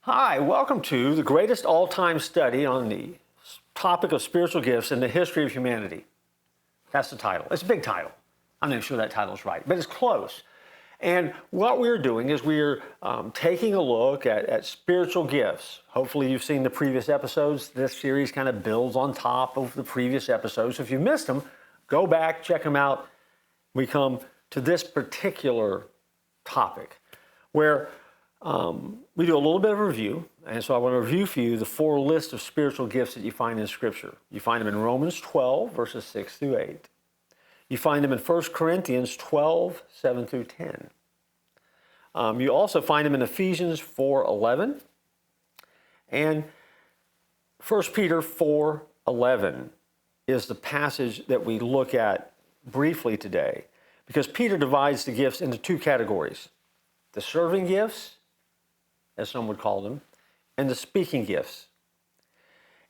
Hi, welcome to the greatest all-time study on the topic of spiritual gifts in the history of humanity. That's the title. It's a big title. I'm not even sure that title's right, but it's close. And what we're doing is we're taking a look at spiritual gifts. Hopefully you've seen the previous episodes. This series kind of builds on top of the previous episodes. So if you missed them, go back, check them out. We come to this particular topic where we do a little bit of a review, and so I want to review for you the four lists of spiritual gifts that you find in Scripture. You find them in Romans 12, verses 6 through 8. You find them in 1 Corinthians 12, 7 through 10. You also find them in Ephesians 4:11 and 1 Peter 4:11 is the passage that we look at briefly today, because Peter divides the gifts into two categories: the serving gifts, as some would call them, and the speaking gifts.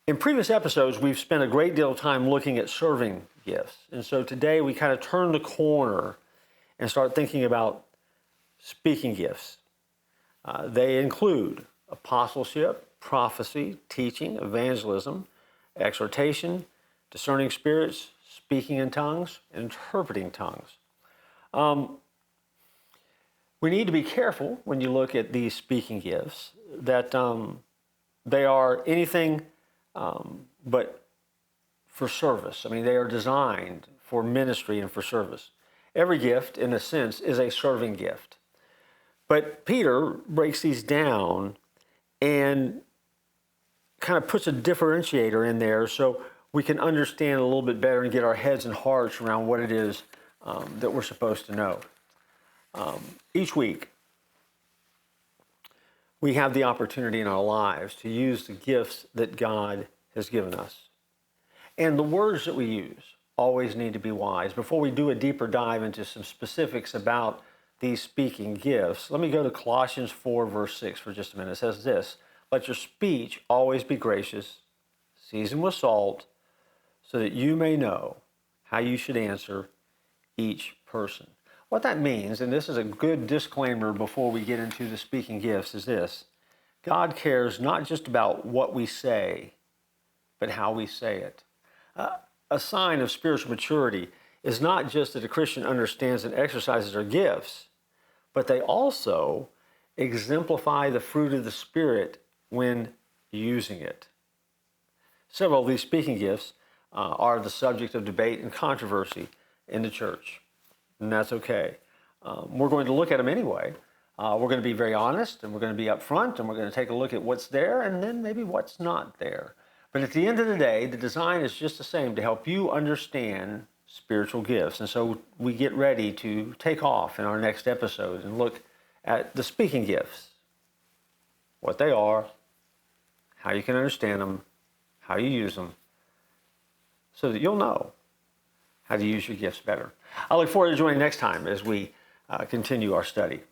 In previous episodes, we've spent a great deal of time looking at serving gifts. And so today we kind of turn the corner and start thinking about speaking gifts. They include apostleship, prophecy, teaching, evangelism, exhortation, discerning spirits, speaking in tongues, and interpreting tongues. We need to be careful when you look at these speaking gifts that they are anything but for service. I mean, they are designed for ministry and for service. Every gift, in a sense, is a serving gift. But Peter breaks these down and kind of puts a differentiator in there so we can understand a little bit better and get our heads and hearts around what it is that we're supposed to know. Each week, we have the opportunity in our lives to use the gifts that God has given us. And the words that we use always need to be wise. Before we do a deeper dive into some specifics about these speaking gifts, let me go to Colossians 4, verse 6 for just a minute. It says this: "Let your speech always be gracious, seasoned with salt, so that you may know how you should answer each person." What that means, and this is a good disclaimer before we get into the speaking gifts, is this: God cares not just about what we say, but how we say it. A sign of spiritual maturity is not just that a Christian understands and exercises their gifts, but they also exemplify the fruit of the Spirit when using it. Several of these speaking gifts are the subject of debate and controversy in the church. And that's okay. We're going to look at them anyway. We're going to be very honest, and we're going to be upfront, and we're going to take a look at what's there and then maybe what's not there. But at the end of the day, the design is just the same, to help you understand spiritual gifts. And so we get ready to take off in our next episode and look at the speaking gifts, what they are, how you can understand them, how you use them, so that you'll know how to use your gifts better. I look forward to joining next time as we continue our study.